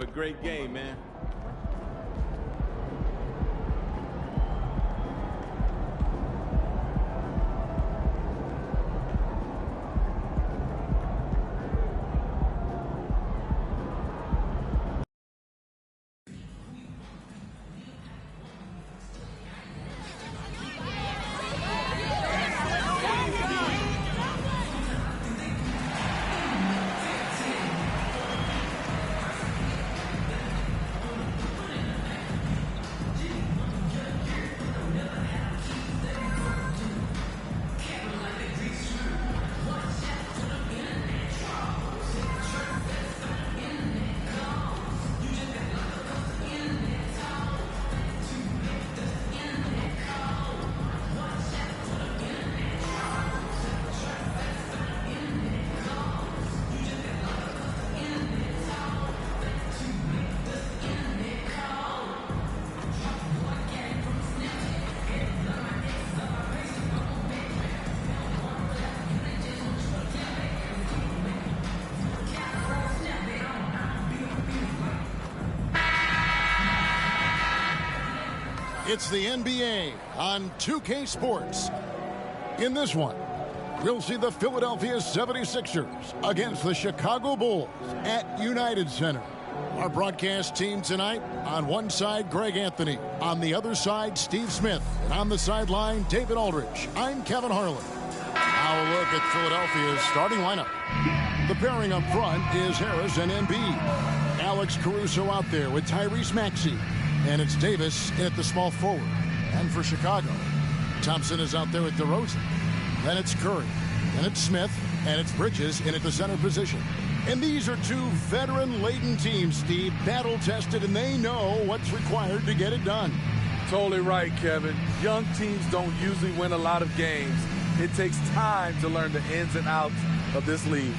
have a great game, man. It's the NBA on 2K Sports. In this one, we'll see the Philadelphia 76ers against the Chicago Bulls at United Center. Our broadcast team tonight, on one side, Greg Anthony. On the other side, Steve Smith. And on the sideline, David Aldridge. I'm Kevin Harlan. Now a look at Philadelphia's starting lineup. The pairing up front is Harris and Embiid. Alex Caruso out there with Tyrese Maxey. And it's Davis at the small forward. And for Chicago, Thompson is out there with DeRozan. Then it's Curry. Then it's Smith. And it's Bridges in at the center position. And these are two veteran-laden teams, Steve, battle-tested, and they know what's required to get it done. Totally right, Kevin. Young teams don't usually win a lot of games. It takes time to learn the ins and outs of this league.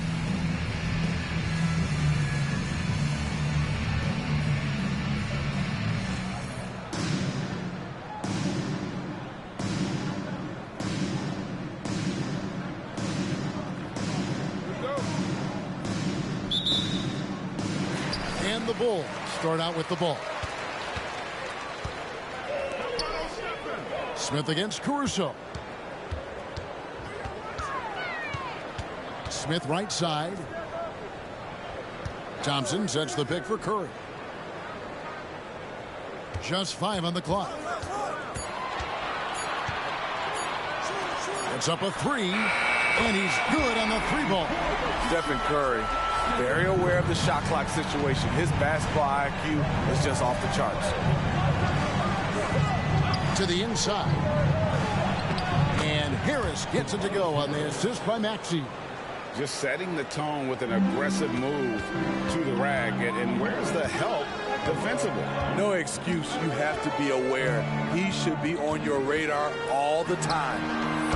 And the Bulls start out with the ball. Smith against Caruso. Smith right side. Thompson sets the pick for Curry. Just 5 on the clock. It's up a 3, and he's good on the 3-ball. Stephen Curry, very aware of the shot clock situation. His basketball IQ is just off the charts. To the inside. And Harris gets it to go on the assist by Maxey. Just setting the tone with an aggressive move to the rag. And where's the help defensively? No excuse. You have to be aware. He should be on your radar all the time.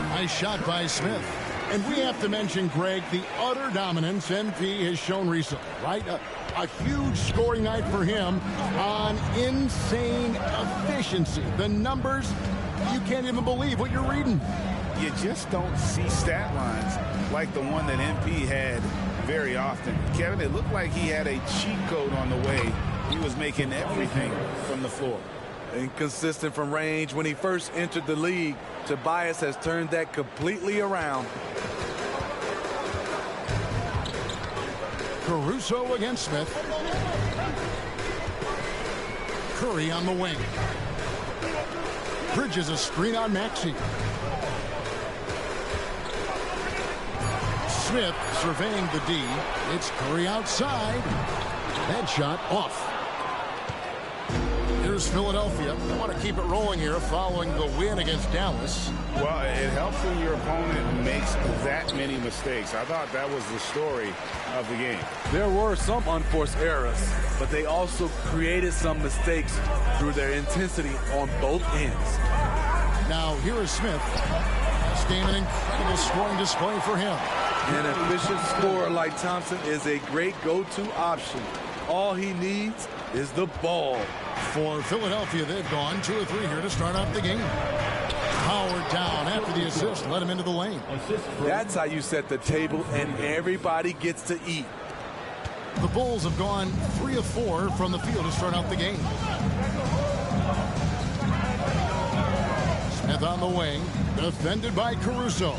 Nice shot by Smith. And we have to mention, Greg, the utter dominance MP has shown recently, right? A huge scoring night for him on insane efficiency. The numbers, you can't even believe what you're reading. You just don't see stat lines like the one that MP had very often. Kevin, it looked like he had a cheat code on the way. He was making everything from the floor. Inconsistent from range. When he first entered the league, Tobias has turned that completely around. Caruso against Smith. Curry on the wing. Bridges a screen on Maxey. Smith surveying the D. It's Curry outside. That shot off. Here's Philadelphia. They want to keep it rolling here following the win against Dallas. Well, it helps when your opponent makes that many mistakes. I thought that was the story of the game. There were some unforced errors, but they also created some mistakes through their intensity on both ends. Now, here is Smith. This game, an incredible scoring display for him. An efficient scorer like Thompson is a great go-to option. All he needs is the ball. For Philadelphia, they've gone 2 or 3 here to start off the game. Howard down after the assist, let him into the lane. That's how you set the table, and everybody gets to eat. The Bulls have gone 3 of 4 from the field to start out the game. Smith on the wing, defended by Caruso.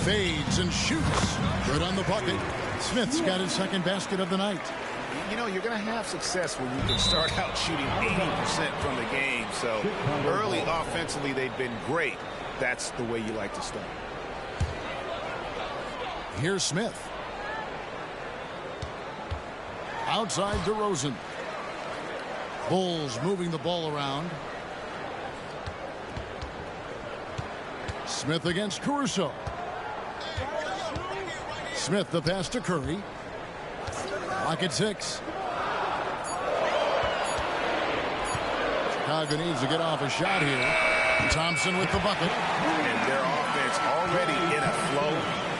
Fades and shoots. Good on the bucket. Smith's got his second basket of the night. You know, you're going to have success when you can start out shooting 80% from the game. So early offensively, they've been great. That's the way you like to start. Here's Smith. Outside DeRozan. Bulls moving the ball around. Smith against Caruso. Smith the pass to Curry. Clock at 6. Chicago needs to get off a shot here. Thompson with the bucket. And their offense already in a flow.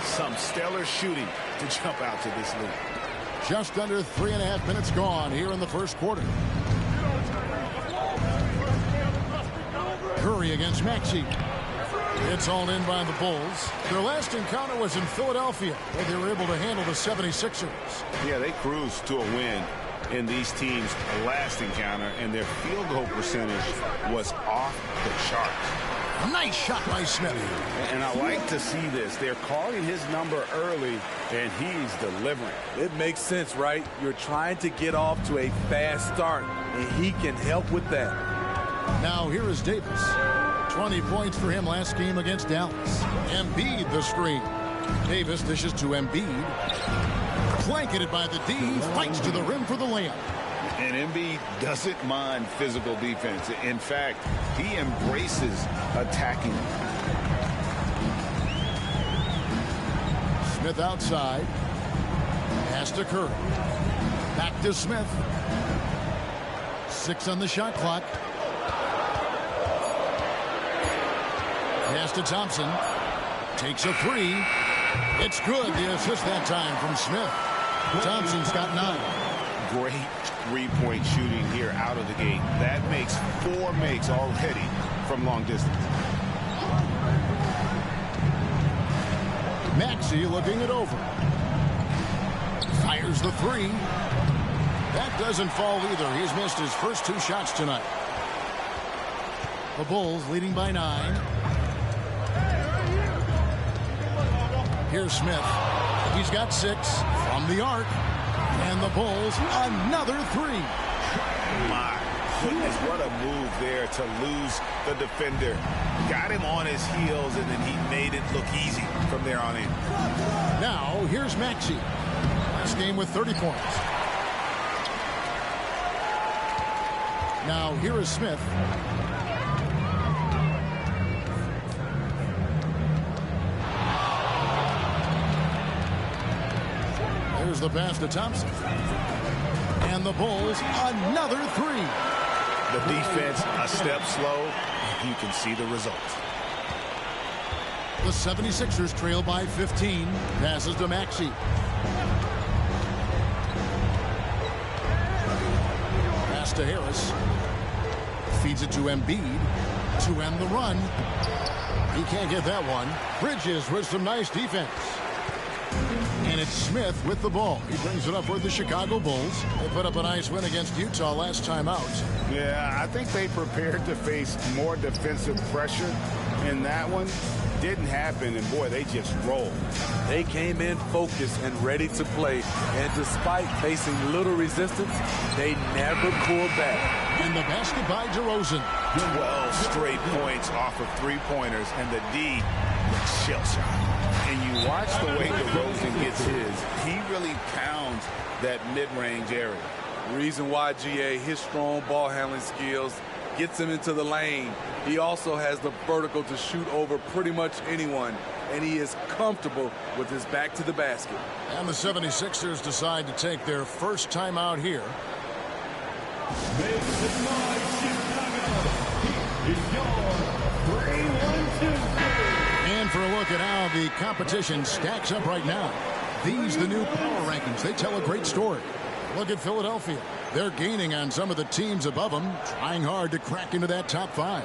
Some stellar shooting to jump out to this lead. Just under 3.5 minutes gone here in the first quarter. Curry against Maxey. It's all in by the Bulls. Their last encounter was in Philadelphia, where they were able to handle the 76ers. Yeah, they cruised to a win in these teams' last encounter, and their field goal percentage was off the chart. Nice shot by Smith. And I like to see this. They're calling his number early, and he's delivering. It makes sense, right? You're trying to get off to a fast start, and he can help with that. Now here is Davis. 20 points for him last game against Dallas. Embiid the screen. Davis dishes to Embiid. Blanketed by the D. Fights to the rim for the layup. And Embiid doesn't mind physical defense. In fact, he embraces attacking. Smith outside. Pass to Curry. Back to Smith. 6 on the shot clock. Pass to Thompson. Takes a 3. It's good. The assist that time from Smith. Thompson's got 9. Great three-point shooting here out of the gate. That makes 4 makes already from long distance. Maxey looking it over. Fires the 3. That doesn't fall either. He's missed his first 2 shots tonight. The Bulls leading by 9. Here's Smith. He's got 6 from the arc. And the Bulls, another 3. My goodness, what a move there to lose the defender. Got him on his heels, and then he made it look easy from there on in. Now, here's Maxey. Last game with 30 points. Now, here is Smith. There's the pass to Thompson. And the Bulls, another 3. The defense a step slow. You can see the result. The 76ers trail by 15. Passes to Maxey. Pass to Harris. Feeds it to Embiid to end the run. He can't get that one. Bridges with some nice defense. And it's Smith with the ball. He brings it up for the Chicago Bulls. They put up a nice win against Utah last time out. Yeah, I think they prepared to face more defensive pressure in that one. Didn't happen, and boy, they just rolled. They came in focused and ready to play, and despite facing little resistance, they never pulled back. And the basket by DeRozan. 12 straight points off of 3-pointers, and the D looks shell-shocked. And you watch the way DeRozan gets his. He really pounds that mid-range area. Reason why, GA, his strong ball handling skills gets him into the lane. He also has the vertical to shoot over pretty much anyone, and he is comfortable with his back to the basket. And the 76ers decide to take their first time out here. And for a look at how the competition stacks up right now. These, the new power rankings, they tell a great story. Look at Philadelphia. They're gaining on some of the teams above them, trying hard to crack into that top 5.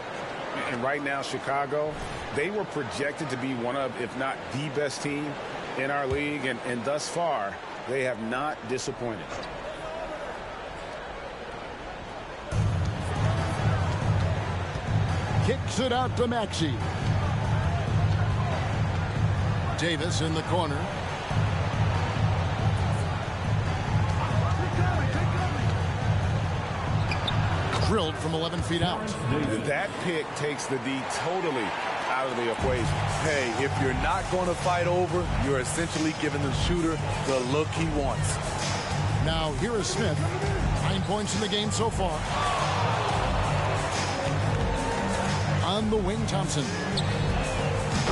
And right now, Chicago, they were projected to be one of, if not the best team in our league. And thus far, They have not disappointed. Kicks it out to Maxey. Davis in the corner. Drilled from 11 feet out. That pick takes the D totally out of the equation. Hey, if you're not going to fight over, you're essentially giving the shooter the look he wants. Now here is Smith. 9 points in the game so far. On the wing, Thompson.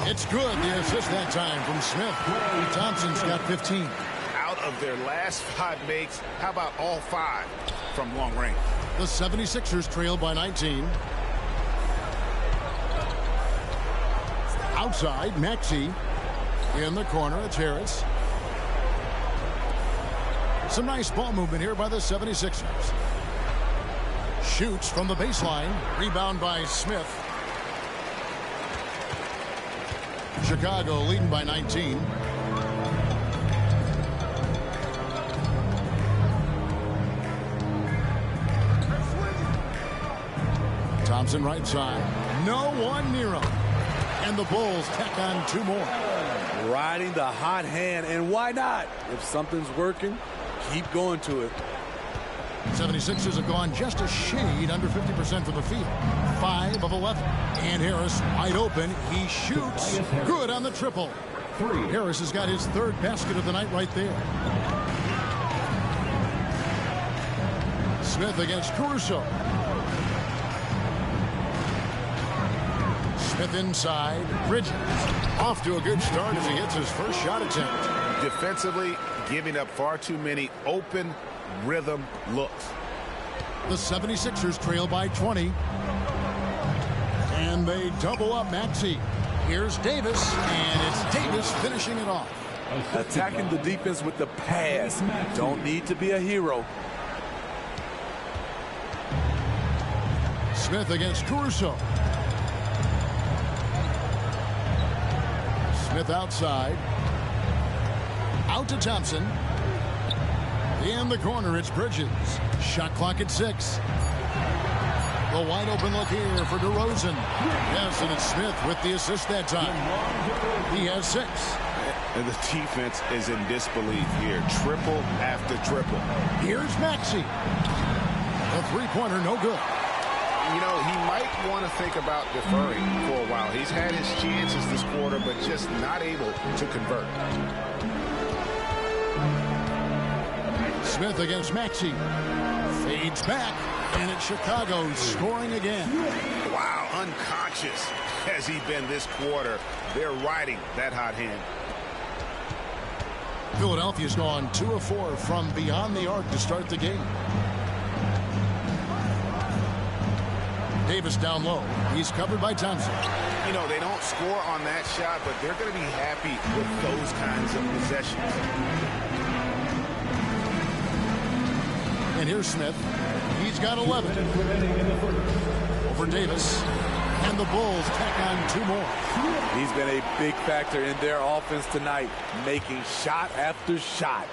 It's good. The assist that time from Smith. Thompson's got 15. Out of their last 5 makes, how about all 5 from long range? The 76ers trail by 19. Outside, Maxey. In the corner, it's Harris. Some nice ball movement here by the 76ers. Shoots from the baseline. Rebound by Smith. Chicago leading by 19. Thompson right side. No one near him. And the Bulls tack on 2 more. Riding the hot hand, and why not? If something's working, keep going to it. 76ers have gone just a shade under 50% from the field. 5 of 11. And Harris wide open. He shoots. Good on the triple. Harris has got his 3rd basket of the night right there. Smith against Caruso. Smith inside. Bridges off to a good start as he hits his first shot attempt. Defensively, giving up far too many open rhythm looks. The 76ers trail by 20. And they double up Maxey. Here's Davis, and it's Davis finishing it off. Attacking the defense with the pass. Don't need to be a hero. Smith against Caruso. Smith outside. Out to Thompson. In the corner, it's Bridges. Shot clock at 6. The wide open look here for DeRozan. Yes, and it's Smith with the assist that time. He has 6. And the defense is in disbelief here. Triple after triple. Here's Maxey. The three-pointer, no good. You know, he might want to think about deferring for a while. He's had his chances this quarter, but just not able to convert. Smith against Maxey. Fades back, and it's Chicago scoring again. Wow, unconscious has he been this quarter. They're riding that hot hand. Philadelphia's gone 2 of 4 from beyond the arc to start the game. Davis down low. He's covered by Thompson. You know, they don't score on that shot, but they're going to be happy with those kinds of possessions. And here's Smith. He's got 11. Over Davis. And the Bulls tack on 2 more. He's been a big factor in their offense tonight, making shot after shot.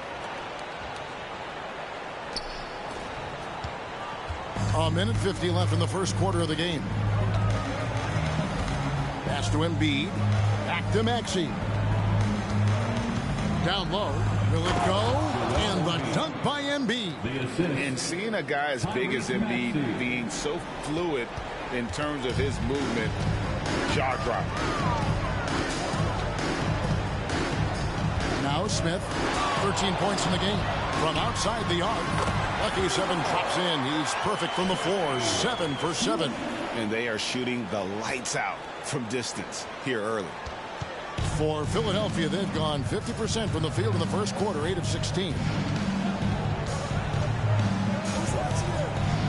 A minute 50 left in the first quarter of the game. Pass to Embiid. Back to Maxey. Down low. Will it go? And the dunk by Embiid. And seeing a guy as big as Embiid being so fluid in terms of his movement, jaw drop. Now Smith, 13 points in the game. From outside the arc, Lucky 7 drops in. He's perfect from the floor, 7 for 7. And they are shooting the lights out from distance here early. For Philadelphia, they've gone 50% from the field in the first quarter, 8 of 16.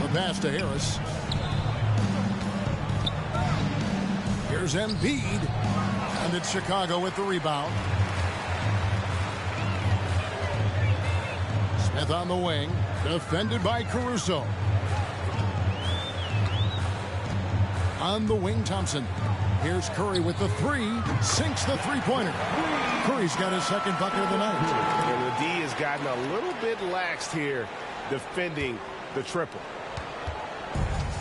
The pass to Harris. Here's Embiid. And it's Chicago with the rebound. Smith on the wing. Defended by Caruso. On the wing, Thompson. Here's Curry with the three. Sinks the three-pointer. Curry's got his second bucket of the night. And the D has gotten a little bit laxed here defending the triple.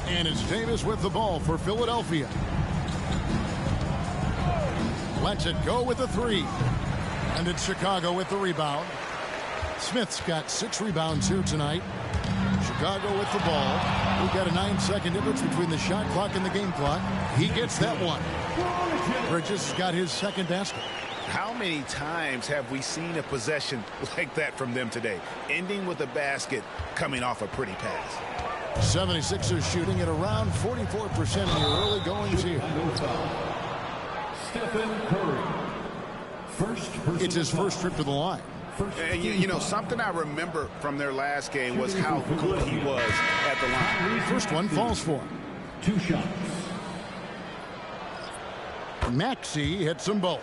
And it's Davis with the ball for Philadelphia. Lets it go with the three. And it's Chicago with the rebound. Smith's got 6 rebounds here tonight. Chicago with the ball. We've got a 9-second difference between the shot clock and the game clock. He gets that one. Bridges got his second basket. How many times have we seen a possession like that from them today? Ending with a basket, coming off a pretty pass. 76ers shooting at around 44% in the early goings here. Stephen Curry. It's his first trip to the line. And you know, something I remember from their last game was how good he was at the line. First one falls for him. 2 shots. Maxey hits them both.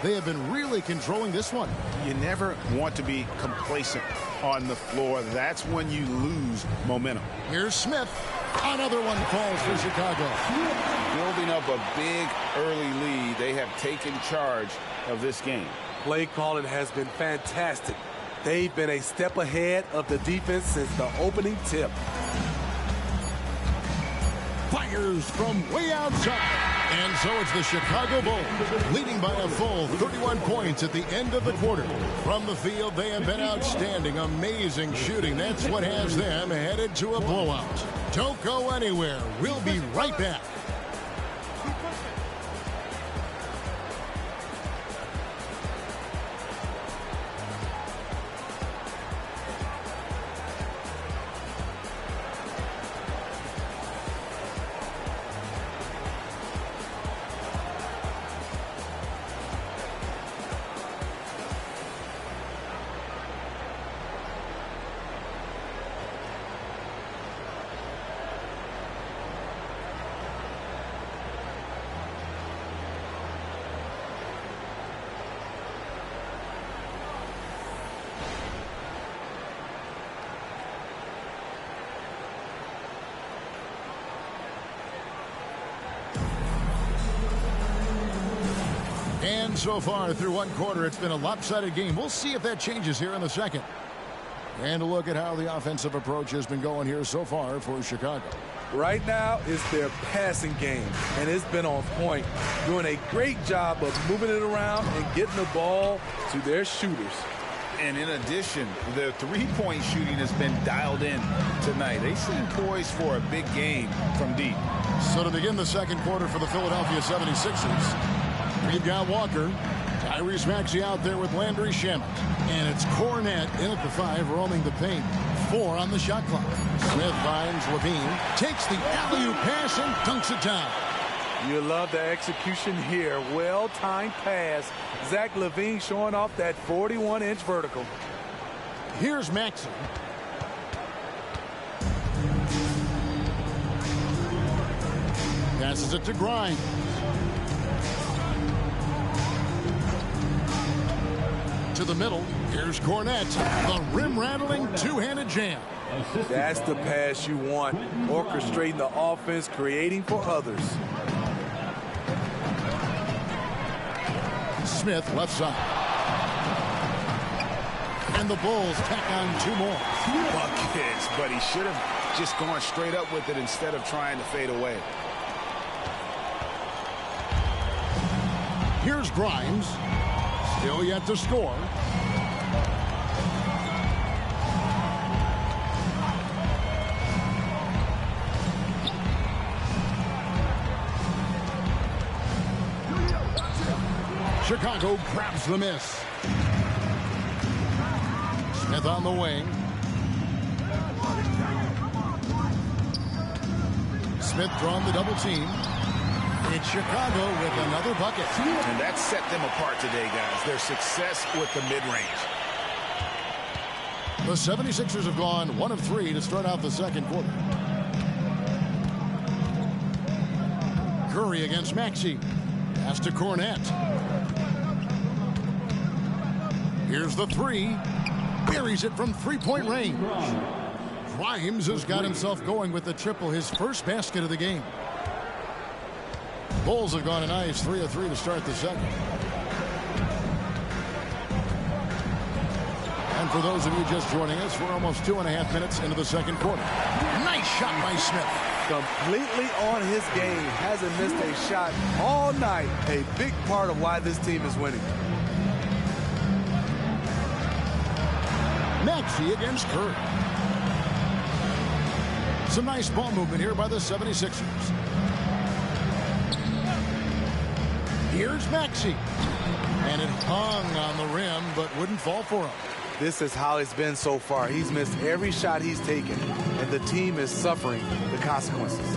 They have been really controlling this one. You never want to be complacent on the floor. That's when you lose momentum. Here's Smith. Another one falls for Chicago. Building up a big early lead, they have taken charge of this game. Play calling has been fantastic. They've been a step ahead of the defense since the opening tip. Fires from way outside. And so it's the Chicago Bulls leading by a full 31 points at the end of the quarter. From the field, they have been outstanding. Amazing shooting. That's what has them headed to a blowout. Don't go anywhere. We'll be right back. And so far through one quarter, it's been a lopsided game. We'll see if that changes here in the second. And a look at how the offensive approach has been going here so far for Chicago. Right now, it's their passing game, and it's been on point. Doing a great job of moving it around and getting the ball to their shooters. And in addition, the three-point shooting has been dialed in tonight. They seem poised for a big game from deep. So to begin the second quarter for the Philadelphia 76ers, we've got Walker, Tyrese Maxey out there with Landry Shamet. And it's Cornette in at the 5, roaming the paint. 4 on the shot clock. Smith finds Levine, takes the alley-oop pass and dunks it down. You love the execution here. Well-timed pass. Zach LaVine showing off that 41-inch vertical. Here's Maxey. Passes it to Grimes. To the middle. Here's Cornette. The rim-rattling two-handed jam. That's the pass you want. Orchestrating the offense, creating for others. Smith left side. And the Bulls tack on 2 more. Buckets, but he should have just gone straight up with it instead of trying to fade away. Here's Grimes. Still yet to score. Chicago grabs the miss. Smith on the wing. Smith drawn the double team. It's Chicago with another bucket. And that set them apart today, guys. Their success with the mid-range. The 76ers have gone 1 of 3 to start out the second quarter. Curry against Maxey. Pass to Cornette. Here's the 3. Buries it from 3-point range. Grimes has got himself going with the triple, his first basket of the game. Bulls have gone a nice 3 of 3 to start the second. And for those of you just joining us, we're almost 2.5 minutes into the second quarter. Nice shot by Smith. Completely on his game. Hasn't missed a shot all night. A big part of why this team is winning. Maxey against Curry. Some nice ball movement here by the 76ers. Here's Maxey. And it hung on the rim, but wouldn't fall for him. This is how it's been so far. He's missed every shot he's taken, and the team is suffering the consequences.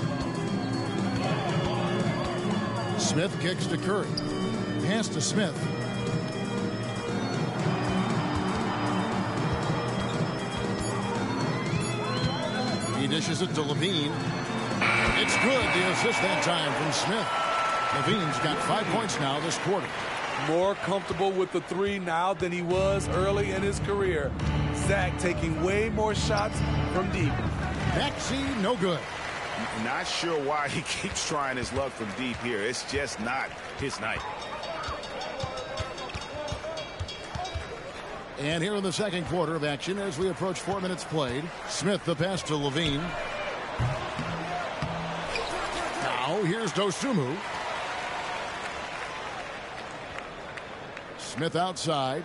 Smith kicks to Curry. Pass to Smith. He dishes it to Levine. It's good. The assist that time from Smith. Levine's got 5 points now this quarter. More comfortable with the three now than he was early in his career. Zach taking way more shots from deep. Maxey, no good. Not sure why he keeps trying his luck from deep here. It's just not his night. And here in the second quarter of action, as we approach 4 minutes played, Smith the pass to Levine. Now here's Dosunmu. Smith outside.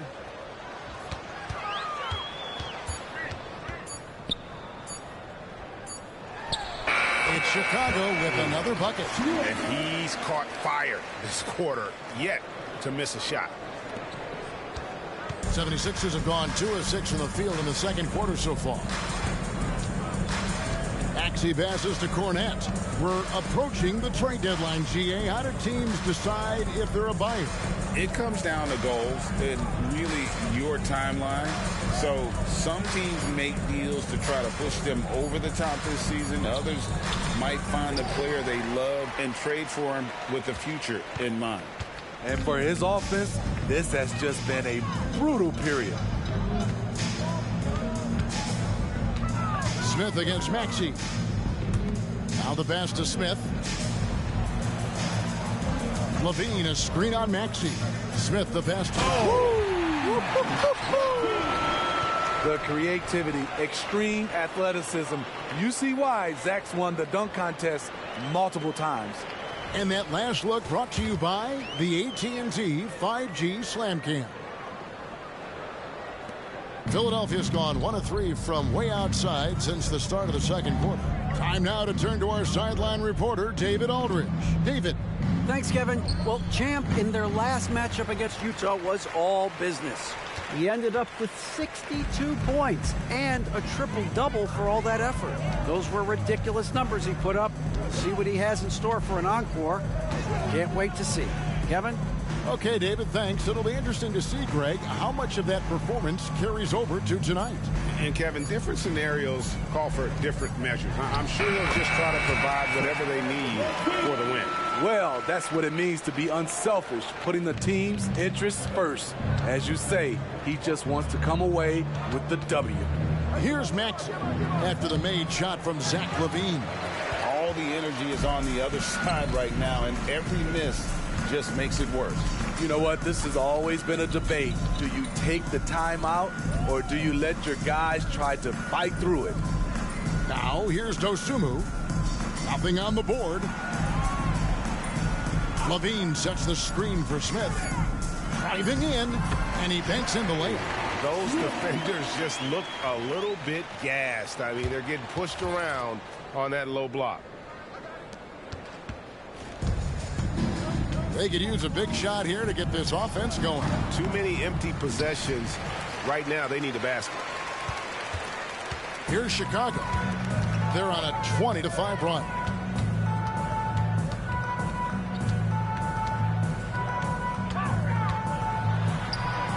It's Chicago with another bucket. And he's caught fire this quarter yet to miss a shot. 76ers have gone 2 of 6 from the field in the second quarter so far. Maxey passes to Cornette. We're approaching the trade deadline, GA. How do teams decide if they're a buyer? It comes down to goals and really your timeline. So some teams make deals to try to push them over the top this season. Others might find a player they love and trade for him with the future in mind. And for his offense, this has just been a brutal period. Smith against Maxey. Now the pass to Smith. Levine, a screen on Maxey. Smith the pass to... The creativity, extreme athleticism. You see why Zach's won the dunk contest multiple times. And that last look brought to you by the AT&T 5G Slam Cam. Philadelphia's gone 1 of 3 from way outside since the start of the second quarter. Time now to turn to our sideline reporter, David Aldridge. David. Thanks, Kevin. Well, Champ in their last matchup against Utah was all business. He ended up with 62 points and a triple-double for all that effort. Those were ridiculous numbers he put up. See what he has in store for an encore. Can't wait to see. Kevin? Okay, David, thanks. It'll be interesting to see, Greg, how much of that performance carries over to tonight. And, Kevin, different scenarios call for different measures. I'm sure he'll just try to provide whatever they need for the win. Well, that's what it means to be unselfish, putting the team's interests first. As you say, he just wants to come away with the W. Here's Maxey after the made shot from Zach LaVine. All the energy is on the other side right now, and every miss just makes it worse. You know what? This has always been a debate. Do you take the timeout, or do you let your guys try to fight through it? Now, here's Dosunmu. Nothing on the board. LaVine sets the screen for Smith. Driving in, and he banks in the layup. Those defenders just look a little bit gassed. I mean, they're getting pushed around on that low block. They could use a big shot here to get this offense going. Too many empty possessions. Right now, they need a basket. Here's Chicago. They're on a 20-5 run.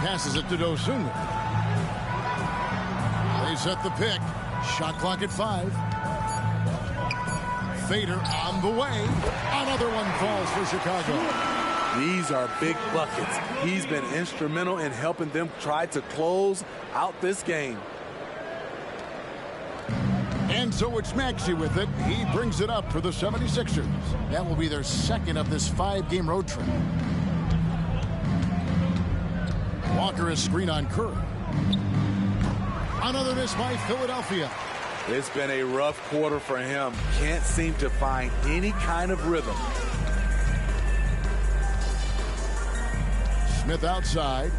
Passes it to Dosunmu. They set the pick. Shot clock at 5. Fader on the way. Another one falls for Chicago. These are big buckets. He's been instrumental in helping them try to close out this game. And so it's Maxey with it. He brings it up for the 76ers. That will be their second of this 5-game road trip. Walker is screen on Curry. Another miss by Philadelphia. It's been a rough quarter for him. Can't seem to find any kind of rhythm. Smith outside.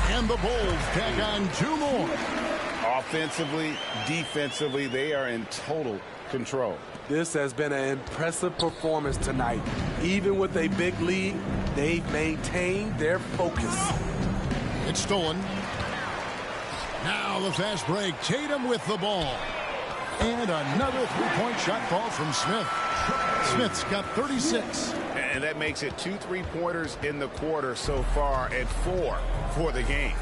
And the Bulls tack on 2 more. Offensively, defensively, they are in total control. This has been an impressive performance tonight. Even with a big lead, they've maintained their focus. It's stolen. Now the fast break. Tatum with the ball. And another three-point shot ball from Smith. Smith's got 36. And that makes it 2 3-pointers in the quarter so far and 4 for the game.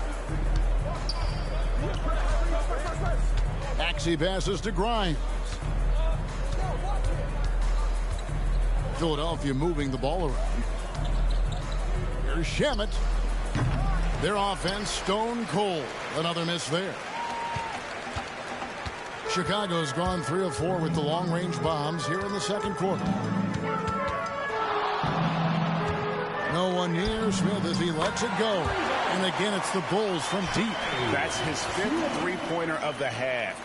Maxey passes to Grimes. Philadelphia moving the ball around. Here's Shamet. Their offense stone cold. Another miss there. Chicago's gone 3 of 4 with the long-range bombs here in the second quarter. No one near Smith as he lets it go. And again, it's the Bulls from deep. That's his 5th three-pointer of the half.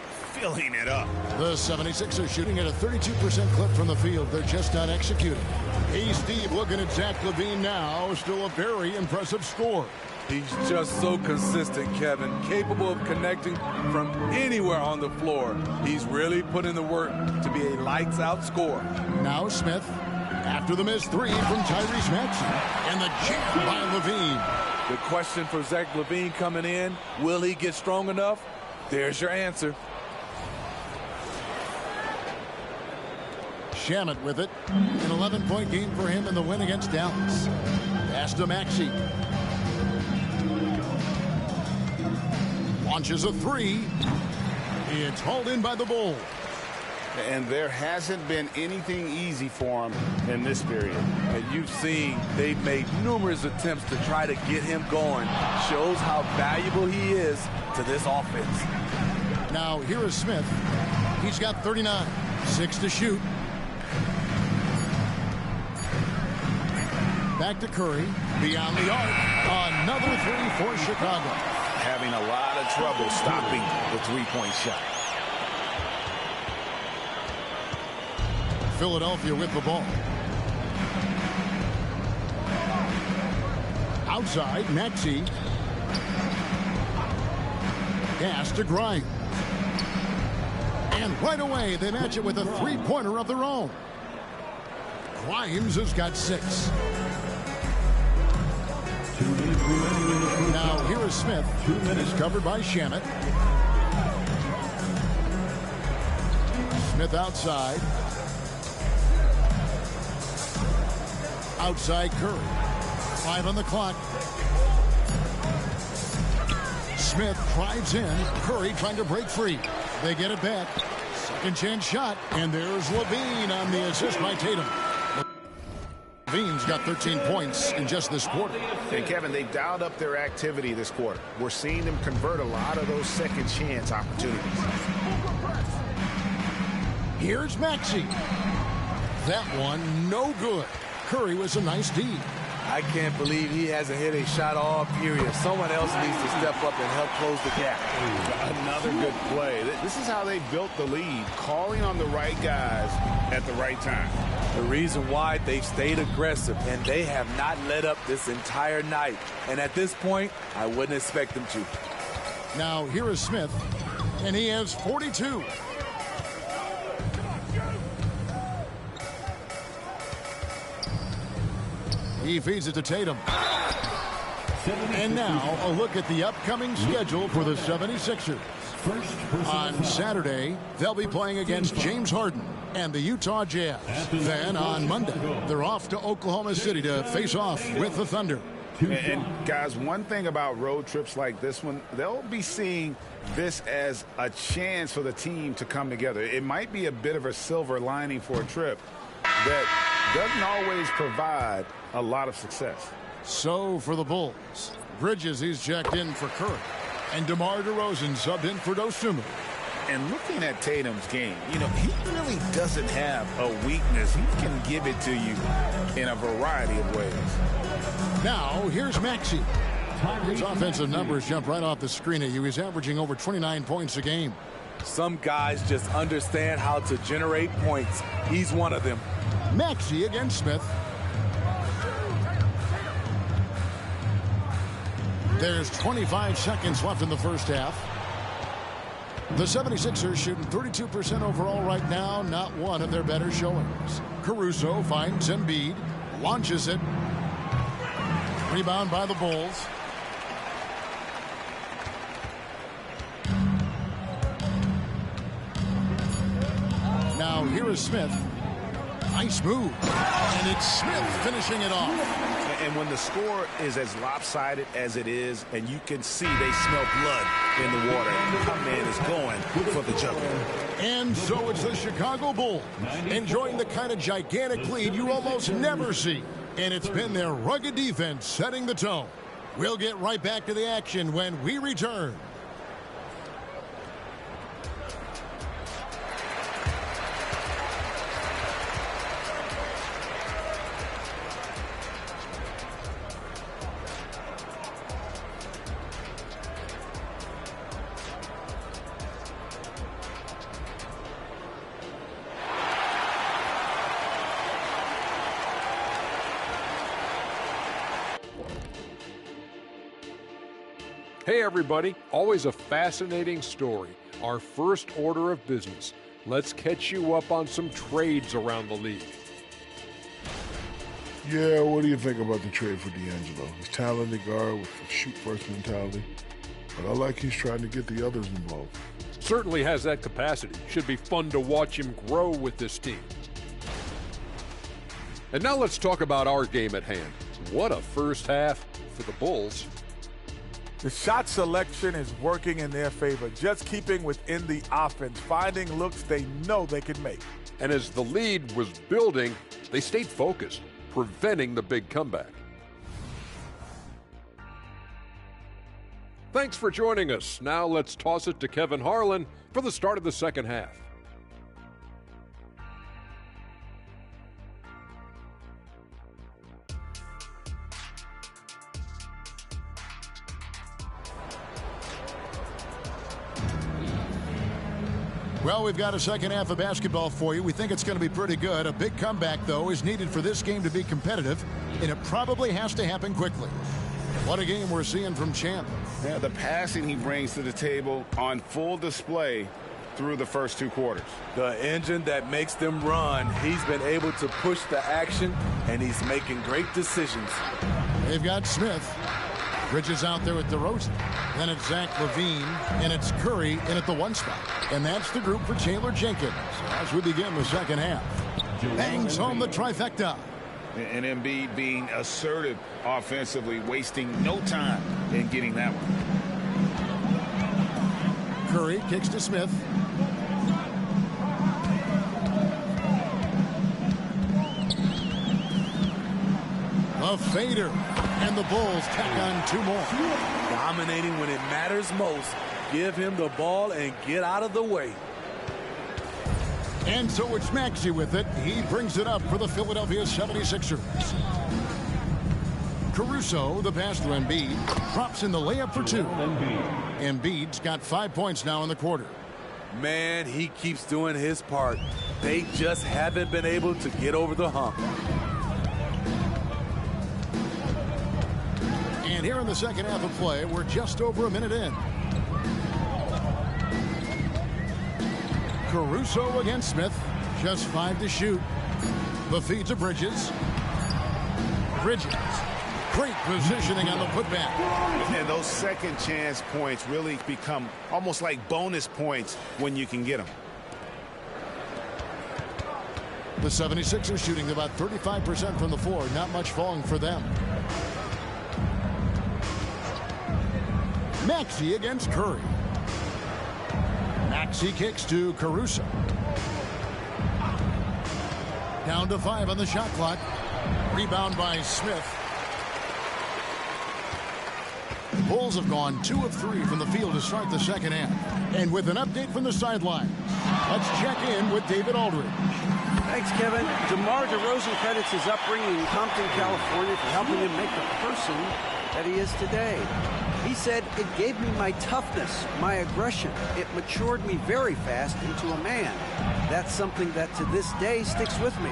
Filling it up. The 76ers shooting at a 32% clip from the field. They're just not executing. Hey, Steve, looking at Zach LaVine now. Still a very impressive score. He's just so consistent, Kevin. Capable of connecting from anywhere on the floor. He's really put in the work to be a lights-out scorer. Now Smith. After the missed 3 from Tyrese Maxey. And the jam by LaVine. The question for Zach LaVine coming in, will he get strong enough? There's your answer. Shamet with it. An 11-point game for him in the win against Dallas. Pass to Maxey. Launches a 3. It's hauled in by the Bulls. And there hasn't been anything easy for him in this period. And you've seen they've made numerous attempts to try to get him going. Shows how valuable he is to this offense. Now here is Smith. He's got 39. 6 to shoot. Back to Curry. Beyond the arc. Another 3 for Chicago. Having a lot of trouble stopping the three-point shot. Philadelphia with the ball. Outside, Maxey. Pass to Grimes. And right away, they match it with a three-pointer of their own. Grimes has got 6. Now here is Smith. He's covered by Shamet. Smith outside. Outside Curry. 5 on the clock. Smith drives in. Curry trying to break free. They get it back. Second chance shot. And there's LaVine on the assist by Tatum. LaVine's got 13 points in just this quarter. And Kevin, they've dialed up their activity this quarter. We're seeing them convert a lot of those second chance opportunities. Here's Maxey. That one no good. Curry was a nice D. I can't believe he hasn't hit a shot all period. Someone else needs to step up and help close the gap. Another good play. This is how they built the lead, calling on the right guys at the right time. The reason why they've stayed aggressive, and they have not let up this entire night. And at this point, I wouldn't expect them to. Now here is Smith, and he has 42. He feeds it to Tatum. And now a look at the upcoming schedule for the 76ers. On Saturday, they'll be playing against James Harden and the Utah Jazz. Then on Monday, they're off to Oklahoma City to face off with the Thunder. And guys, one thing about road trips like this one, they'll be seeing this as a chance for the team to come together. It might be a bit of a silver lining for a trip that doesn't always provide a lot of success. So for the Bulls, Bridges, he's checked in for Curry. And DeMar DeRozan subbed in for Dosunmu. And looking at Tatum's game, you know, he really doesn't have a weakness. He can give it to you in a variety of ways. Now, here's Maxey. His offensive numbers jump right off the screen at you. He's averaging over 29 points a game. Some guys just understand how to generate points. He's one of them. Maxey against Smith. There's 25 seconds left in the first half. The 76ers shooting 32% overall right now, not one of their better showings. Caruso finds Embiid, launches it. Rebound by the Bulls. Now here is Smith. Nice move. And it's Smith finishing it off. And when the score is as lopsided as it is, and you can see they smell blood in the water, my man is going for the jugular. And so it's the Chicago Bulls enjoying the kind of gigantic lead you almost never see. And it's been their rugged defense setting the tone. We'll get right back to the action when we return. Hey everybody, always a fascinating story. Our first order of business. Let's catch you up on some trades around the league. Yeah, what do you think about the trade for D'Angelo? He's a talented guard with a shoot-first mentality, but I like he's trying to get the others involved. Certainly has that capacity. Should be fun to watch him grow with this team. And now let's talk about our game at hand. What a first half for the Bulls. The shot selection is working in their favor, just keeping within the offense, finding looks they know they can make. And as the lead was building, they stayed focused, preventing the big comeback. Thanks for joining us. Now let's toss it to Kevin Harlan for the start of the second half. Well, we've got a second half of basketball for you. We think it's going to be pretty good. A big comeback, though, is needed for this game to be competitive, and it probably has to happen quickly. What a game we're seeing from Champ. Yeah, the passing he brings to the table on full display through the first two quarters. The engine that makes them run. He's been able to push the action, and he's making great decisions. They've got Smith. Bridges out there with DeRozan. Then it's Zach LaVine, and it's Curry in at the one spot. And that's the group for Taylor Jenkins as we begin the second half. Bangs home the trifecta. And Embiid being assertive offensively, wasting no time in getting that one. Curry kicks to Smith. A fader. And the Bulls tack on two more. Dominating when it matters most. Give him the ball and get out of the way. And so it's Maxey with it. He brings it up for the Philadelphia 76ers. Caruso, the pass to Embiid, drops in the layup for two. Embiid's got 5 points now in the quarter. Man, he keeps doing his part. They just haven't been able to get over the hump. And here in the second half of play, we're just over a minute in. Caruso against Smith. Just 5 to shoot. The feed to Bridges. Bridges. Great positioning on the putback. And those second chance points really become almost like bonus points when you can get them. The 76ers shooting about 35% from the floor. Not much falling for them. Maxey against Curry. Maxey kicks to Caruso. Down to 5 on the shot clock. Rebound by Smith. Bulls have gone 2 of 3 from the field to start the second half. And with an update from the sideline, let's check in with David Aldridge. Thanks, Kevin. DeMar DeRozan credits his upbringing in Compton, California for helping him make the person that he is today. He said, "It gave me my toughness, my aggression. It matured me very fast into a man. That's something that to this day sticks with me.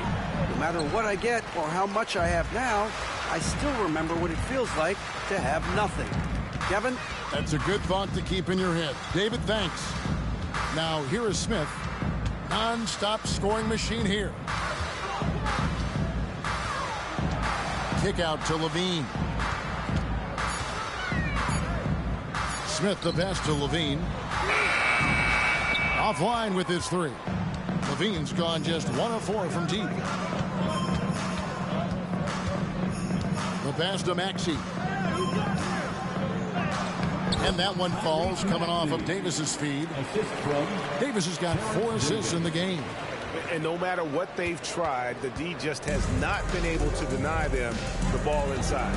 No matter what I get or how much I have now, I still remember what it feels like to have nothing." Kevin? That's a good thought to keep in your head. David, thanks. Now, here is Smith. Non-stop scoring machine here. Kick out to Levine. Smith the pass to Levine. Offline with his 3. Levine's gone just 1 of 4 from deep. The pass to Maxey. And that one falls coming off of Davis's feed. Davis has got 4 assists in the game. And no matter what they've tried, the D just has not been able to deny them the ball inside.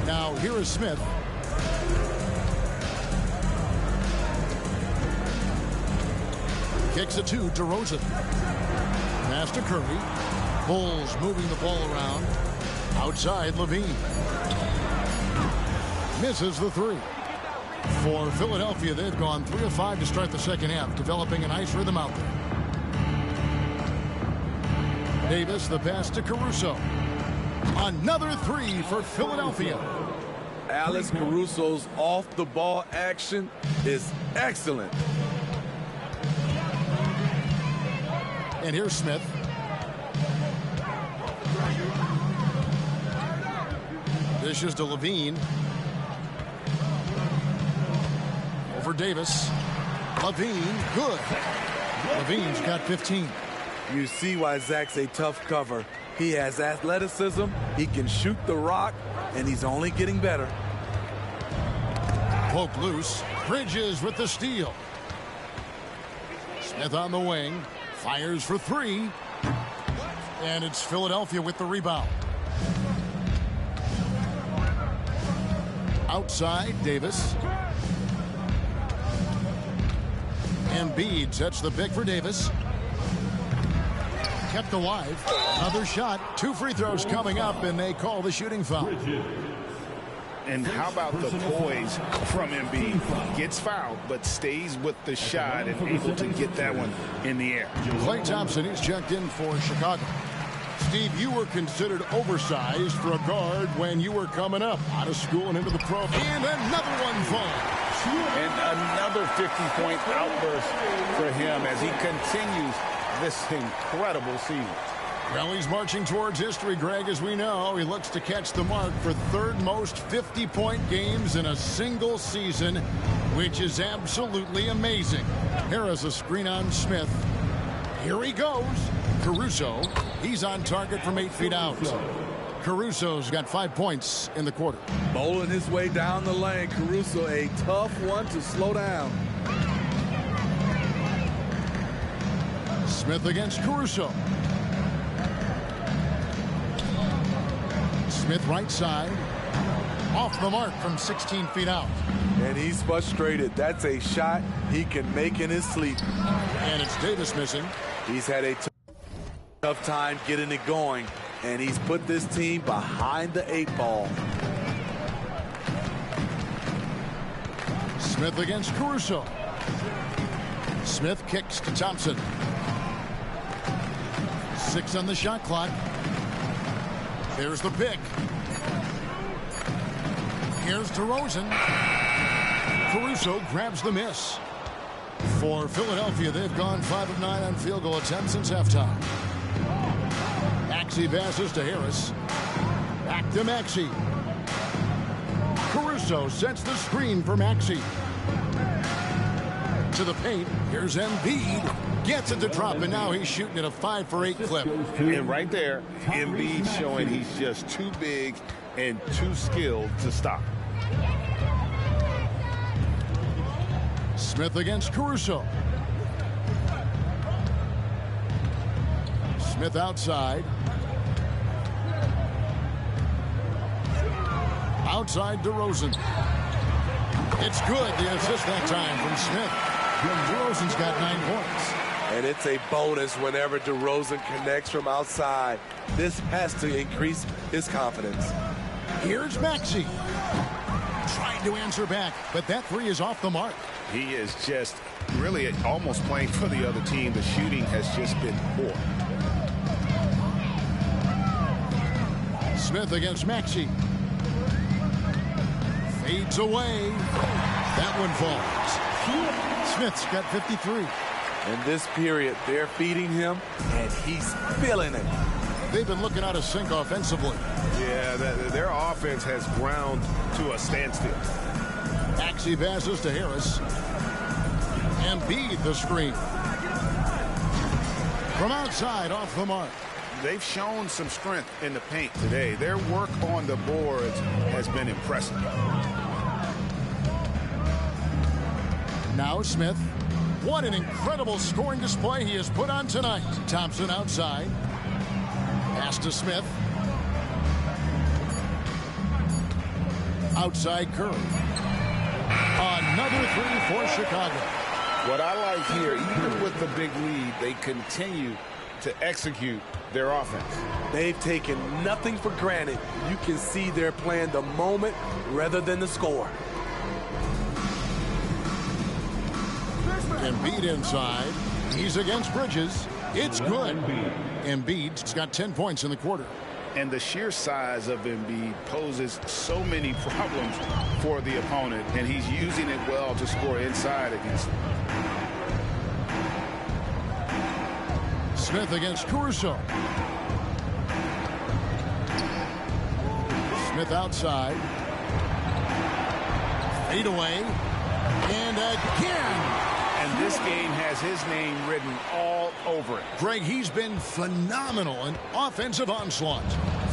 Now here is Smith. Kicks it to DeRozan. Pass to Curry. Bulls moving the ball around. Outside Levine. Misses the 3. For Philadelphia, they've gone 3 of 5 to start the second half, developing a nice rhythm out there. Davis, the pass to Caruso. Another 3 for Philadelphia. Alex Caruso's off-the-ball action is excellent. And here's Smith. Dishes to Levine. Over Davis. Levine, good. Levine's got 15. You see why Zach's a tough cover. He has athleticism, he can shoot the rock, and he's only getting better. Poke loose. Bridges with the steal. Smith on the wing. Fires for 3. And it's Philadelphia with the rebound. Outside, Davis. Embiid sets the pick for Davis. Kept alive. Another shot. 2 free throws coming up, and they call the shooting foul. And how about the poise from Embiid? Gets fouled, but stays with the shot and able to get that one in the air. Klay Thompson is checked in for Chicago. Steve, you were considered oversized for a guard when you were coming up out of school and into the pro. And another one falls. And another 50-point outburst for him as he continues this incredible season. Well, he's marching towards history, Greg, as we know. He looks to catch the mark for 3rd most 50-point games in a single season, which is absolutely amazing. Here is a screen on Smith. Here he goes. Caruso, he's on target from 8 feet out. Caruso's got 5 points in the quarter. Bowling his way down the lane. Caruso, a tough one to slow down. Smith against Caruso. Smith right side. Off the mark from 16 feet out. And he's frustrated. That's a shot he can make in his sleep. And it's Davis missing. He's had a tough time getting it going, and he's put this team behind the 8 ball. Smith against Caruso. Smith kicks to Thompson. 6 on the shot clock. There's the pick. Here's DeRozan. Caruso grabs the miss. For Philadelphia, they've gone 5 of 9 on field goal attempts since halftime. Maxey passes to Harris. Back to Maxey. Caruso sets the screen for Maxey. To the paint. Here's Embiid. Gets it to drop, and now he's shooting at a 5 for 8 clip. And right there, Embiid showing he's just too big and too skilled to stop. Smith against Caruso. Smith outside. Outside DeRozan. It's good. The assist that time from Smith. DeRozan's got 9 points. And it's a bonus whenever DeRozan connects from outside. This has to increase his confidence. Here's Maxey. Trying to answer back, but that three is off the mark. He is just really almost playing for the other team. The shooting has just been poor. Smith against Maxey. Fades away. That one falls. Smith's got 53. In this period, they're feeding him, and he's feeling it. They've been looking out of sync offensively. Yeah, their offense has ground to a standstill. Maxey passes to Harris. Embiid the screen. From outside, off the mark. They've shown some strength in the paint today. Their work on the boards has been impressive. Now Smith. What an incredible scoring display he has put on tonight. Thompson outside. Pass to Smith. Outside Curry. Another three for Chicago. What I like here, even with the big lead, they continue to execute their offense. They've taken nothing for granted. You can see they're playing the moment rather than the score. Embiid inside. He's against Bridges. It's good. Embiid's got 10 points in the quarter. And the sheer size of Embiid poses so many problems for the opponent, and he's using it well to score inside against them. Smith against Caruso. Smith outside. Fade away. And again. And this game has his name written all over it. Greg, he's been phenomenal in offensive onslaught.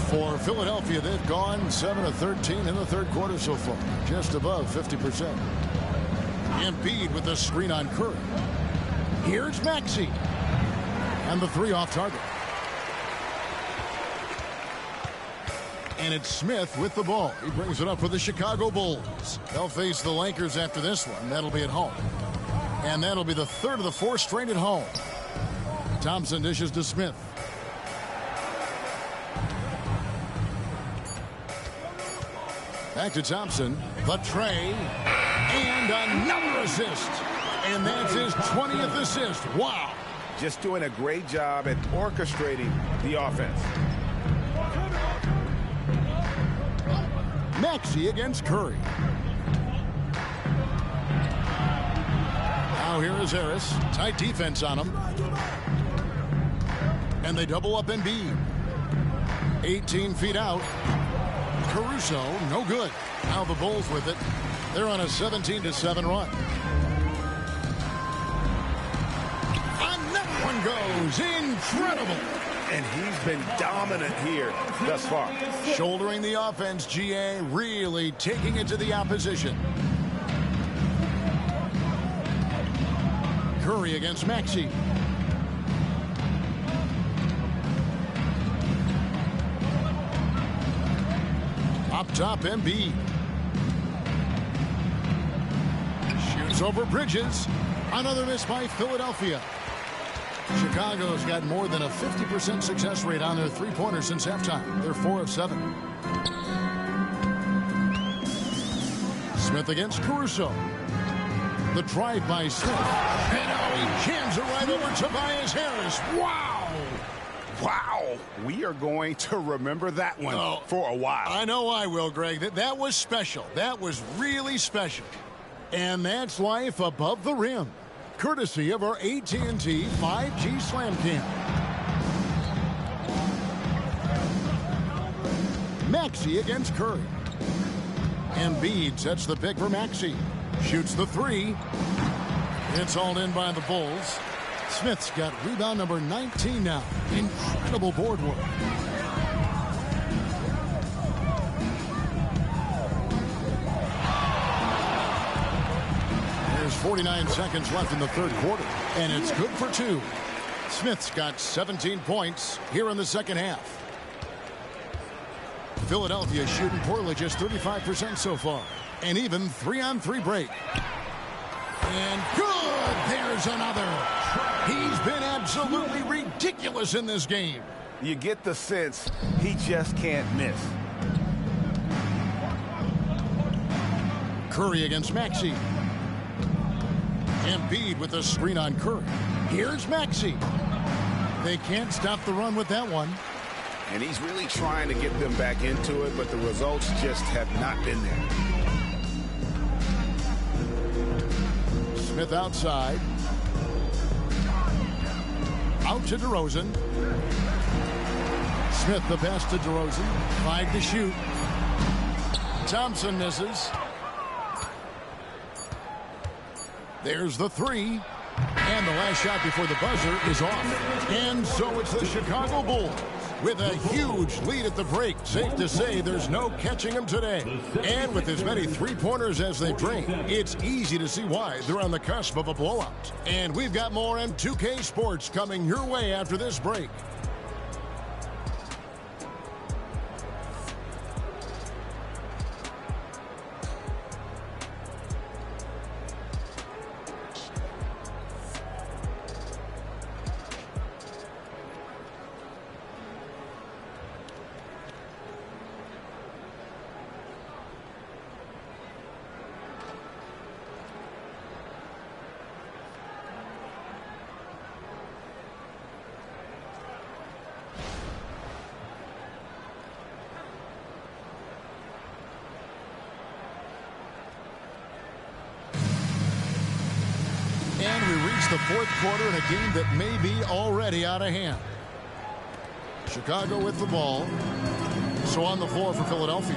For Philadelphia, they've gone 7 of 13 in the third quarter so far. Just above 50%. Embiid with the screen on Curry. Here's Maxey. And the three off target. And it's Smith with the ball. He brings it up for the Chicago Bulls. They'll face the Lakers after this one. That'll be at home. And that'll be the third of the four straight at home. Thompson dishes to Smith. Back to Thompson. The tray. And another assist. And that's his 20th assist. Wow. Just doing a great job at orchestrating the offense. Maxey against Curry. Now here is Harris. Tight defense on him. And they double up Embiid. 18 feet out. Caruso, no good. Now the Bulls with it. They're on a 17-7 run. Another one goes. Incredible. And he's been dominant here thus far. Shouldering the offense, GA, really taking it to the opposition. Curry against Maxey. Up top, Embiid. Shoots over Bridges. Another miss by Philadelphia. Chicago's got more than a 50% success rate on their three-pointers since halftime. They're 4 of 7. Smith against Caruso. The drive by Smith. And now he jams it right over Tobias Harris. Wow! Wow. We are going to remember that one for a while. I know I will, Greg. That was special. That was really special. And that's life above the rim. Courtesy of our AT&T 5G Slam Cam. Maxey against Curry. Embiid sets the pick for Maxey. Shoots the three. It's all in by the Bulls. Smith's got rebound number 19 now. Incredible board work. There's 49 seconds left in the third quarter, and it's good for 2. Smith's got 17 points here in the second half. Philadelphia shooting poorly, just 35% so far. An even 3-on-3 break. And good! There's another. He's been absolutely ridiculous in this game. You get the sense he just can't miss. Curry against Maxey. Embiid with the screen on Curry. Here's Maxey. They can't stop the run with that one. And he's really trying to get them back into it, but the results just have not been there. Smith outside. Out to DeRozan. Smith the pass to DeRozan. 5 to shoot. Thompson misses. There's the 3. And the last shot before the buzzer is off. And so it's the Chicago Bulls with a huge lead at the break. Safe to say there's no catching them today. And with as many three-pointers as they've drained, it's easy to see why they're on the cusp of a blowout. And we've got more M2K Sports coming your way after this break. And we reach the fourth quarter in a game that may be already out of hand. Chicago with the ball. So on the floor for Philadelphia.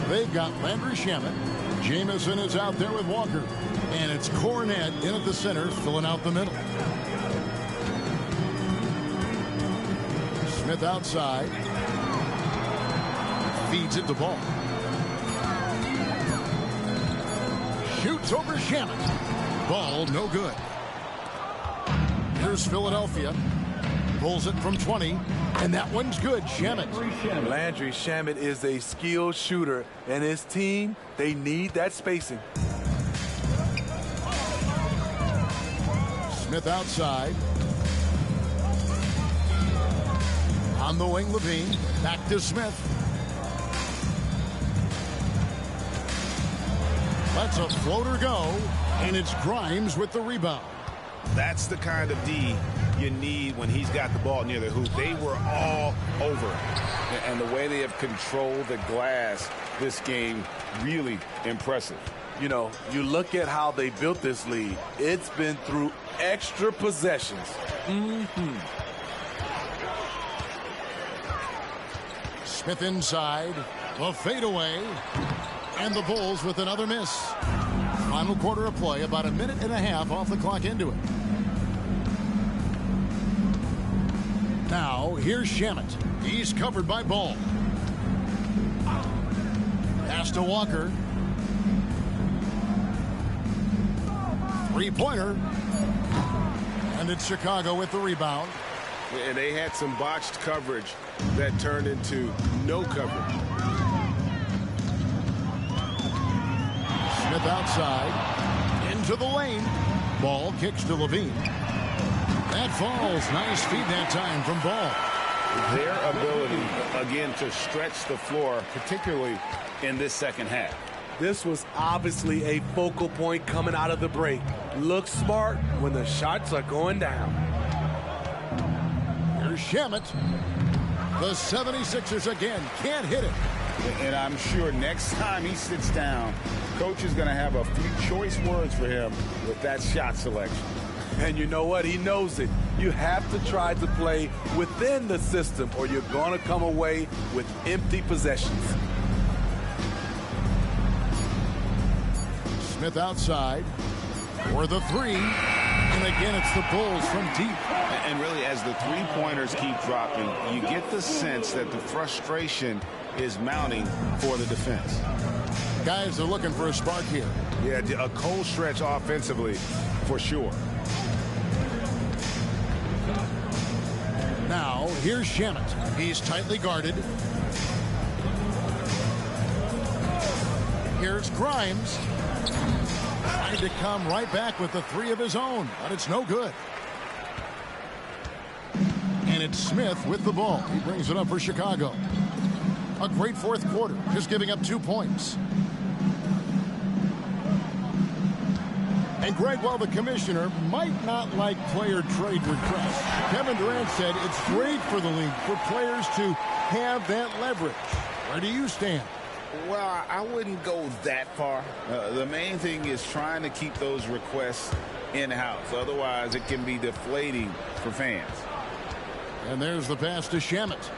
They've got Landry Shamet. Jamison is out there with Walker. And it's Cornet in at the center, filling out the middle. Smith outside. Feeds it to Ball. Shoots over Shamet. Ball no good. Here's Philadelphia. Pulls it from 20. And that one's good. Shamet. Landry Shamet is a skilled shooter. And his team, they need that spacing. Smith outside. On the wing, Levine. Back to Smith. Lets a floater go. And it's Grimes with the rebound. That's the kind of D you need when he's got the ball near the hoop. They were all over it. And the way they have controlled the glass this game, really impressive. You know, you look at how they built this lead. It's been through extra possessions. Smith inside. A fadeaway. And the Bulls with another miss. Final quarter of play, about a minute and a half off the clock into it. Now, here's Shamet. He's covered by Ball. Pass to Walker. Three-pointer. And it's Chicago with the rebound. And they had some botched coverage that turned into no coverage. Smith outside. Into the lane. Ball kicks to Levine. That falls. Nice feed that time from Ball. Their ability, again, to stretch the floor, particularly in this second half. This was obviously a focal point coming out of the break. Look smart when the shots are going down. Here's Shamet. The 76ers again can't hit it. And I'm sure next time he sits down, coach is going to have a few choice words for him with that shot selection. And you know what? He knows it. You have to try to play within the system or you're going to come away with empty possessions. Smith outside for the three. And again, it's the Bulls from deep. And really, as the three-pointers keep dropping, you get the sense that the frustration is mounting for the defense. Guys are looking for a spark here. Yeah, a cold stretch offensively for sure. Now, here's Shamet. He's tightly guarded. Here's Grimes. Trying to come right back with the three of his own, but it's no good. And it's Smith with the ball. He brings it up for Chicago. A great fourth quarter, just giving up 2 points. And Greg, while the commissioner might not like player trade requests, Kevin Durant said it's great for the league for players to have that leverage. Where do you stand? Well, I wouldn't go that far. The main thing is trying to keep those requests in-house. Otherwise, it can be deflating for fans. And there's the pass to Shamet.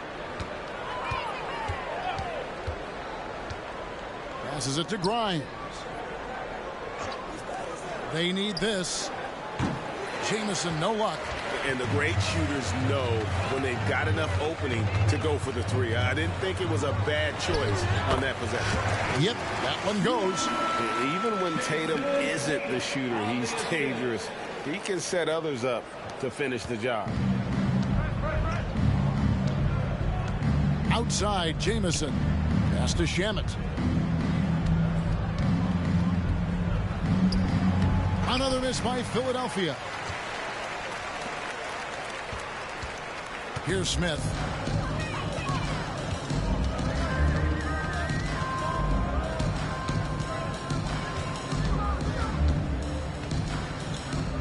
Passes it to Grimes. They need this. Jamison, no luck. And the great shooters know when they've got enough opening to go for the three. I didn't think it was a bad choice on that possession. Yep, that one goes. Even when Tatum isn't the shooter, he's dangerous. He can set others up to finish the job. Outside, Jamison. Pass to Shamet. Another miss by Philadelphia. Here's Smith.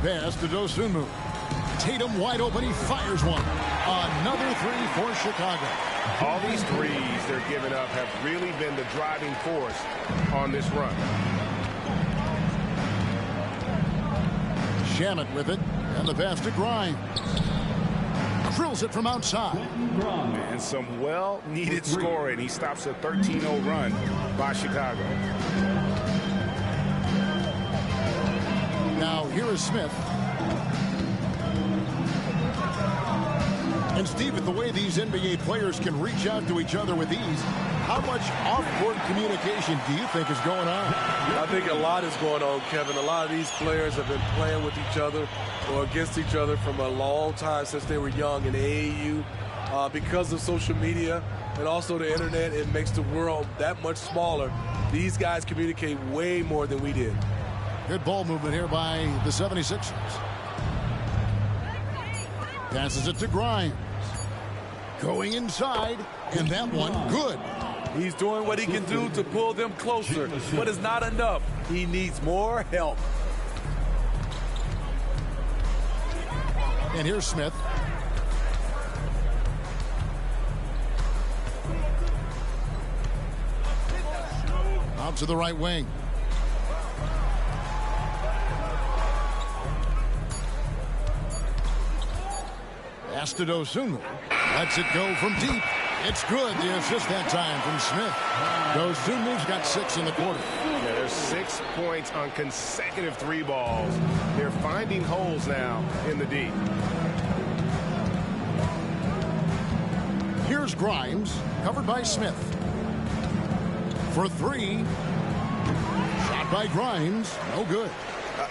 Pass to Dosunmu. Tatum wide open. He fires one. Another three for Chicago. All these threes they're giving up have really been the driving force on this run. Shamet with it. And the pass to Grimes. Drills it from outside. And some well-needed scoring. He stops a 13-0 run by Chicago. Now here is Smith. And Steve, with the way these NBA players can reach out to each other with ease, how much off-court communication do you think is going on? I think a lot is going on, Kevin. A lot of these players have been playing with each other or against each other from a long time since they were young in AAU. Because of social media and also the internet, it makes the world that much smaller. These guys communicate way more than we did. Good ball movement here by the 76ers. Passes it to Grimes. Going inside, and that one good. He's doing what he can do to pull them closer, but it's not enough. He needs more help. And here's Smith. Out to the right wing. Pass to Dosunmu. Lets it go from deep. It's good. The assist that time from Smith. Dosunmu's got 6 in the quarter. Yeah, there's 6 points on consecutive three balls. They're finding holes now in the D. Here's Grimes, covered by Smith. For 3. Shot by Grimes. No good.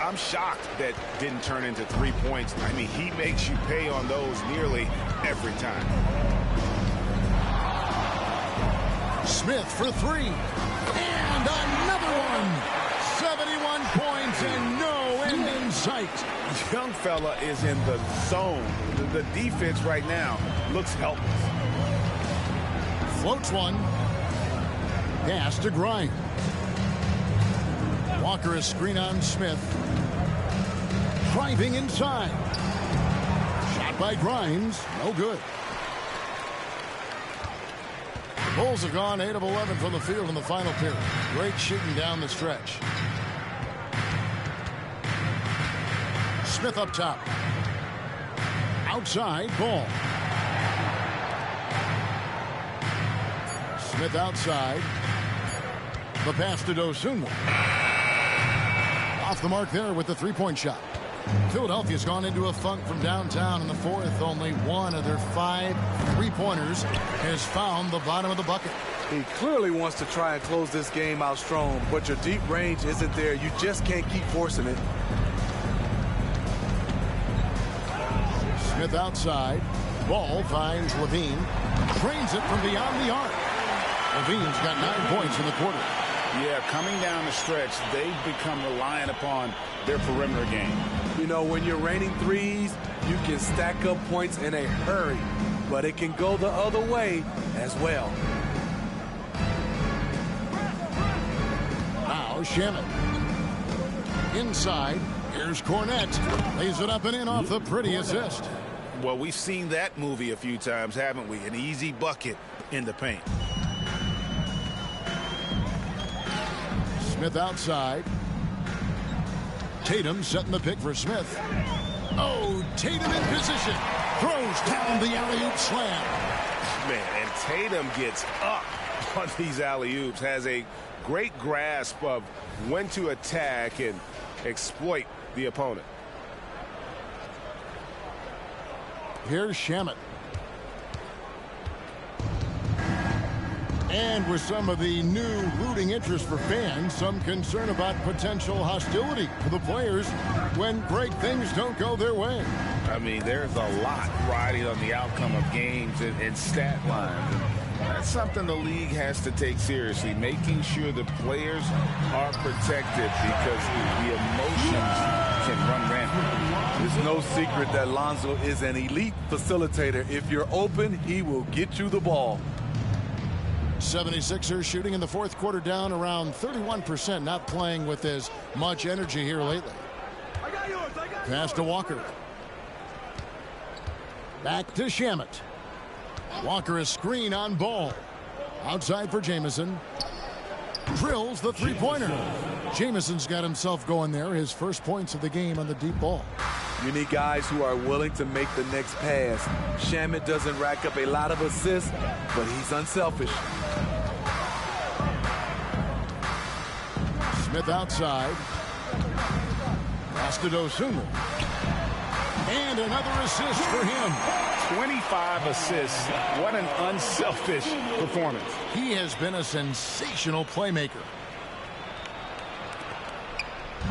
I'm shocked that didn't turn into 3 points. I mean, he makes you pay on those nearly every time. Smith for 3. And another one. 71 points and no end in sight. Young fella is in the zone. The defense right now looks helpless. Floats one. Pass to Grimes. Walker is screen on Smith. Driving inside. Shot by Grimes. No good. The Bulls have gone 8 of 11 from the field in the final period. Great shooting down the stretch. Smith up top. Outside, ball. Smith outside. The pass to Dosunmu. Off the mark there with the three-point shot. Philadelphia's gone into a funk from downtown in the fourth. Only one of their 5 three-pointers has found the bottom of the bucket. He clearly wants to try and close this game out strong, but your deep range isn't there. You just can't keep forcing it. Smith outside. Ball finds Levine. Drains it from beyond the arc. Levine's got 9 points in the quarter. Yeah, coming down the stretch, they've become reliant upon their perimeter game. You know, when you're raining threes, you can stack up points in a hurry, but it can go the other way as well. Now Shamet. Inside, here's Cornette. Lays it up and in off the pretty assist. Well, we've seen that movie a few times, haven't we? An easy bucket in the paint. Smith outside. Tatum setting the pick for Smith. Oh, Tatum in position. Throws down the alley-oop slam. Man, and Tatum gets up on these alley-oops. Has a great grasp of when to attack and exploit the opponent. Here's Shamet. And with some of the new looting interest for fans, some concern about potential hostility for the players when great things don't go their way. I mean, there's a lot riding on the outcome of games and stat lines. And that's something the league has to take seriously, making sure the players are protected because the emotions can run rampant. It's no secret that Lonzo is an elite facilitator. If you're open, he will get you the ball. 76ers shooting in the fourth quarter down around 31%, not playing with as much energy here lately. Pass to Walker. Back to Shamet. Walker a screen on Ball. Outside for Jamison. Drills the three-pointer. Jamison's got himself going there. His first points of the game on the deep ball. You need guys who are willing to make the next pass. Shamet doesn't rack up a lot of assists, but he's unselfish. Smith outside. Pass to Dosunmu. And another assist for him. 25 assists. What an unselfish performance. He has been a sensational playmaker.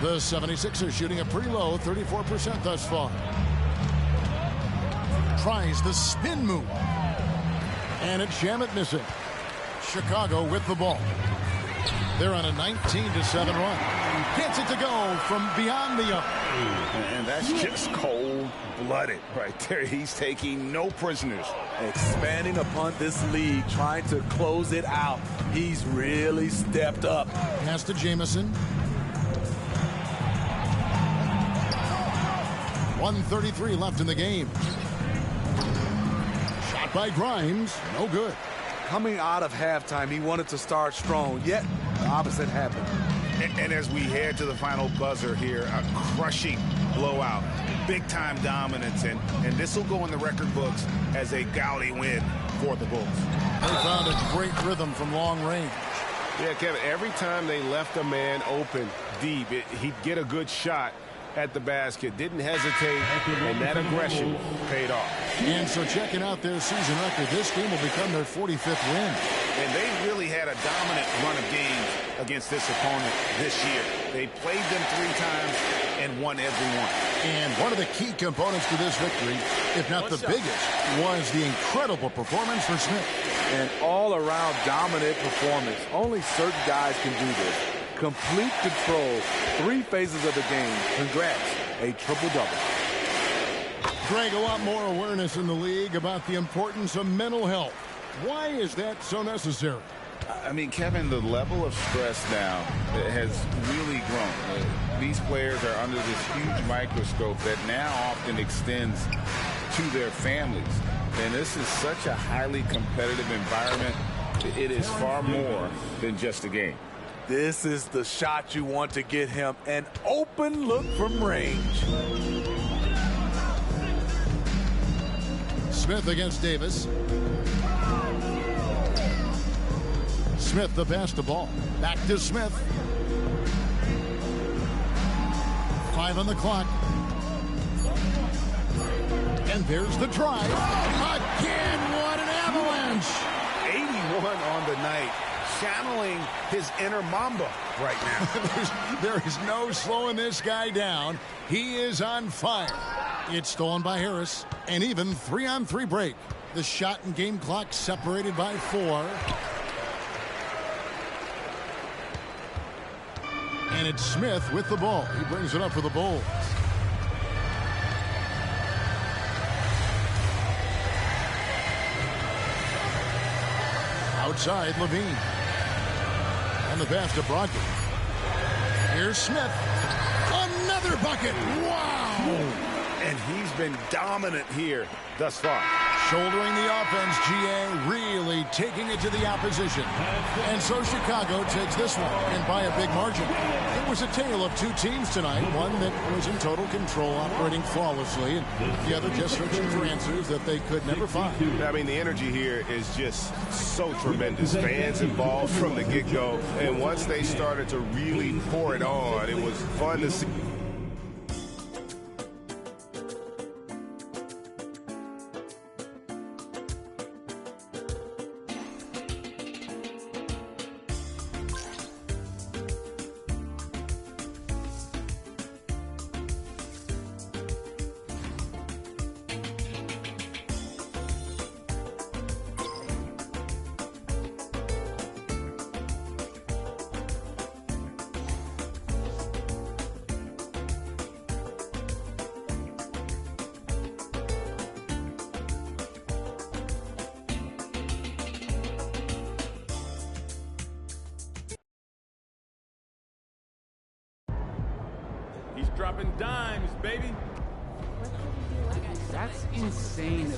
The 76ers shooting a pretty low 34% thus far. Tries the spin move. And it's Shamet missing. Chicago with the ball. They're on a 19-7 run. Gets it to go from beyond the arc. And that's just cold-blooded right there. He's taking no prisoners. Expanding upon this league, trying to close it out. He's really stepped up. Pass to Jamison. 1:33 left in the game. Shot by Grimes. No good. Coming out of halftime, he wanted to start strong, yet the opposite happened. And as we head to the final buzzer here, a crushing blowout. Big-time dominance, and this will go in the record books as a gaudy win for the Bulls. They found a great rhythm from long range. Yeah, Kevin, every time they left a man open deep, he'd get a good shot at the basket. Didn't hesitate, and that aggression paid off. And so checking out their season record, this game will become their 45th win. And they really had a dominant run of games against this opponent this year. They played them 3 times and won every one. And one of the key components to this victory, if not the biggest, was the incredible performance for Smith. An all-around dominant performance. Only certain guys can do this. Complete control, 3 phases of the game. Congrats, a triple-double. Greg, a lot more awareness in the league about the importance of mental health. Why is that so necessary? I mean, Kevin, the level of stress now has really grown. These players are under this huge microscope that now often extends to their families. And this is such a highly competitive environment. It is far more than just a game. This is the shot you want to get him. An open look from range. Smith against Davis. Smith the pass to Ball. Back to Smith. 5 on the clock. And there's the drive. Again, what an avalanche. 81 on the night. Channeling his inner Mamba right now. There is no slowing this guy down. He is on fire. It's stolen by Harris. An even 3-on-3 break. The shot and game clock separated by 4. And it's Smith with the ball. He brings it up for the Bulls. Outside, Levine. And the pass to Brogdon. Here's Smith. Another bucket. Wow. And he's been dominant here thus far. Shouldering the offense, GA really taking it to the opposition. And so Chicago takes this one, and by a big margin. It was a tale of two teams tonight, one that was in total control, operating flawlessly, and the other just searching for answers that they could never find. I mean, the energy here is just so tremendous. Fans involved from the get-go, and once they started to really pour it on, it was fun to see. He's dropping dimes, baby. That's insane.